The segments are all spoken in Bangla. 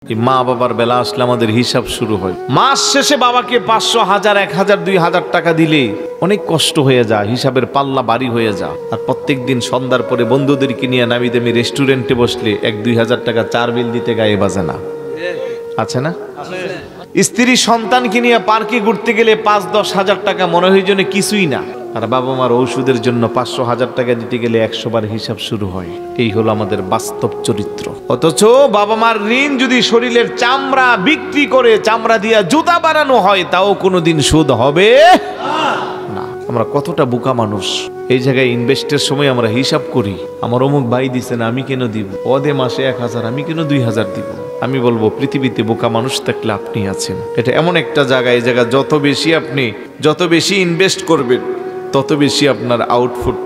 মা বাবার বেলা আসলে আমাদের হিসাব শুরু হয়। মাস শেষে বাবাকে 500, 1000, 1000, 2000 টাকা দিলে অনেক কষ্ট হয়ে যায়, হিসাবের পাল্লা ভারী হয়ে যায়। আর প্রত্যেক দিন সন্ধ্যার পরে বন্ধুদেরকে নিয়ে নামি দামি রেস্টুরেন্টে বসলে 1-2000 টাকা চার বিল দিতে গায়ে বাজে না, আছে না? স্ত্রী সন্তানকে নিয়ে পার্কে ঘুরতে গেলে 5-10 হাজার টাকা মনে হয় যেন কিছুই না। আর বাবা মার ওষুধের জন্য 500-1000 টাকা দিতে গেলে 100 বার হিসাব শুরু হয়। এই হলো আমাদের বাস্তব চরিত্র। অথচ বাবা মার ঋণ যদি শরীরের চামড়া বিক্রি করে চামড়া দিয়া জুতা বানানো হয়, তাও কোনোদিন সুদ হবে না। আমরা কতটা বোকা মানুষ। এই জায়গায় ইনভেস্টের সময় আমরা হিসাব করি, আমার অমুক ভাই দিচ্ছেন আমি কেন দিব, অদে মাসে 1000 আমি কেন 2000 দিব। আমি বলবো পৃথিবীতে বোকা মানুষ থাকলে আপনি আছেন। এটা এমন একটা জায়গা, এই জায়গা যত বেশি ইনভেস্ট করবেন তত বেশি আপনার আউটপুট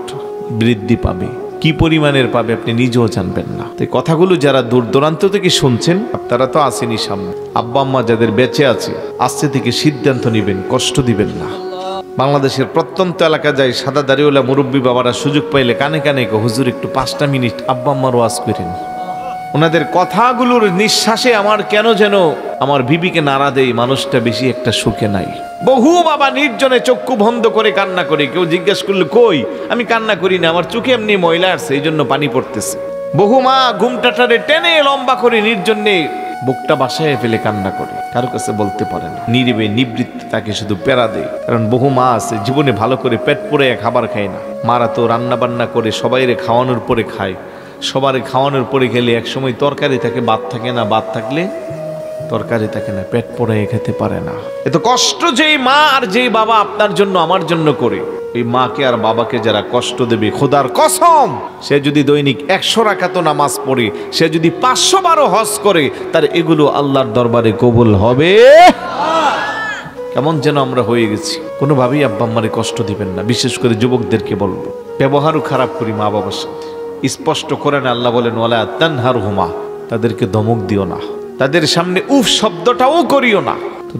বৃদ্ধি পাবে। কি পরিমাণের পাবে আপনি নিজেও জানবেন না। তো কথাগুলো যারা দূর দূরান্ত থেকে শুনছেন, আপনারা তো আসেনি সামনে, আব্বা আম্মা যাদের বেঁচে আছে, আজকে থেকে সিদ্ধান্ত নেবেন, কষ্ট দিবেন না। বাংলাদেশের প্রত্যন্ত এলাকা যায় সাদা দাড়িওয়ালা মুরব্বী বাবারা সুযোগ পাইলে কানে কানে হুজুর একটু 5টা মিনিট আব্বা আম্মার ওয়াজ করেন। ওনাদের কথাগুলোর নিঃশ্বাসে আমার কেন যেন আমার বিবিকে নাড়া দেয়, মানুষটা বেশি একটা সুখে নাই। বহু বাবা নির্জনে চক্ষু বন্ধ করে কান্না করে, কেউ জিজ্ঞেস করলে কই, আমি কান্না করি না, আমার চোখে এমনি ময়লা আসছে এই জন্য পানি পড়তেছে। বহু মা ঘুমটাটারে টেনে লম্বা করে নির্জনে বুকটা বাসায় ফেলে কান্না করে, কারো কাছে বলতে পারে না, নীরবে নিবৃত্তে তাকে শুধু পেরা দেয়। কারণ বহু মা আছে জীবনে ভালো করে পেট পুরে খাবার খায় না। মারা তো রান্না বান্না করে সবাইরে খাওয়ানোর পরে খায়, সবার খাওয়ানোর পরে গেলে একসময় তরকারি থাকে, ভাত থাকে না, ভাত থাকলে তরকারি থাকে না, পেট পড়ে খেতে পারে না। এত কষ্ট যেই মা আর যেই বাবা আপনার জন্য আমার জন্য করে, এই মাকে আর বাবাকে যারা কষ্ট দেবে, খোদার কসম, সে যদি দৈনিক 100 রাকাত নামাজ পড়ে, সে যদি 500 বারও হজ করে, তার এগুলো আল্লাহর দরবারে কবুল হবে। কেমন যেন আমরা হয়ে গেছি। কোনোভাবেই আব্বা আম্মারে কষ্ট দিবেন না। বিশেষ করে যুবকদেরকে বলবো, ব্যবহারও খারাপ করি মা বাবার সাথে। স্পষ্ট করেন আল্লাহ বলেন, ওয়ালা তানহারহুমা, তাদেরকে ধমক দিও না, তাদের সামনে উফ শব্দটাও করিও না।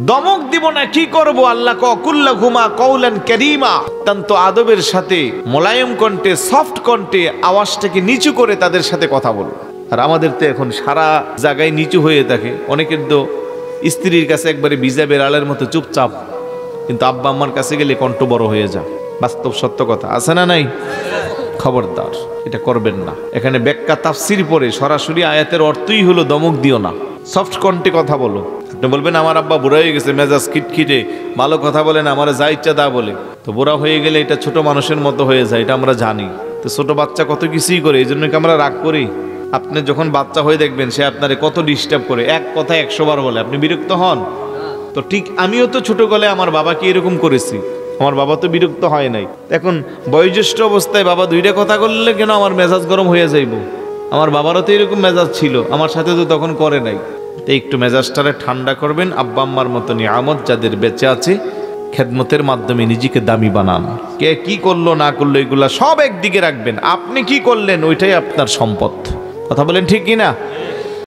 দমক দিব না, কি করব? আল্লাহ কুল্লাহুমা কওলান কারীমা, অত্যন্ত আদবের সাথে মোলায়েম কণ্ঠে, সফট কণ্ঠে আওয়াজটাকে নিচু করে তাদের সাথে কথা বলবো। আর আমাদের তো এখন সারা জায়গায় নিচু হয়ে থাকে। অনেকের তো স্ত্রীর কাছে একবারে ভিজা বেড়ালের মতো চুপচাপ, কিন্তু আব্বা আম্মার কাছে গেলে কণ্ঠ বড় হয়ে যায়। বাস্তব সত্য কথা, আছে না নাই? খবরদার, এটা করবেন না। এখানে ব্যাখ্যা তাফসির পড়ে সরাসরি আয়াতের অর্থই হলো দমক দিও না, সফট কণ্ঠে কথা বলো। আপনি বলবেন আমার আব্বা বুড়া হয়ে গেছে, মেজাজ খিটখিটে, ভালো কথা বলেন, আমার যা ইচ্ছা তা বলে। তো বুড়া হয়ে গেলে এটা ছোট মানুষের মতো হয়ে যায়, এটা আমরা জানি। তো ছোট বাচ্চা কত কিছুই করে, এই জন্য কি আমরা রাগ করি? আপনি যখন বাচ্চা হয়ে দেখবেন সে আপনারে কত ডিস্টার্ব করে, এক কথা 100 বার বলে, আপনি বিরক্ত হন? তো ঠিক আমিও তো ছোট গলে আমার বাবাকে এরকম করেছি, আমার বাবা তো বিরক্ত হয় নাই। এখন বয়োজ্যেষ্ঠ অবস্থায় বাবা 2টা কথা বললে কেন আমার মেজাজ গরম হয়ে যাইব? আমার বাবারও তো এরকম মেজাজ ছিল, আমার সাথে তো তখন করে নাই। তাই একটু মেজাজটারে ঠান্ডা করবেন। আব্বা আম্মার মতো নিয়ামত যাদের বেঁচে আছে, খেদমতের মাধ্যমে নিজেকে দামি বানান। কে কি করলো না করলো এগুলা সব একদিকে রাখবেন, আপনি কি করলেন ওইটাই আপনার সম্পদ। কথা বলেন ঠিক কিনা?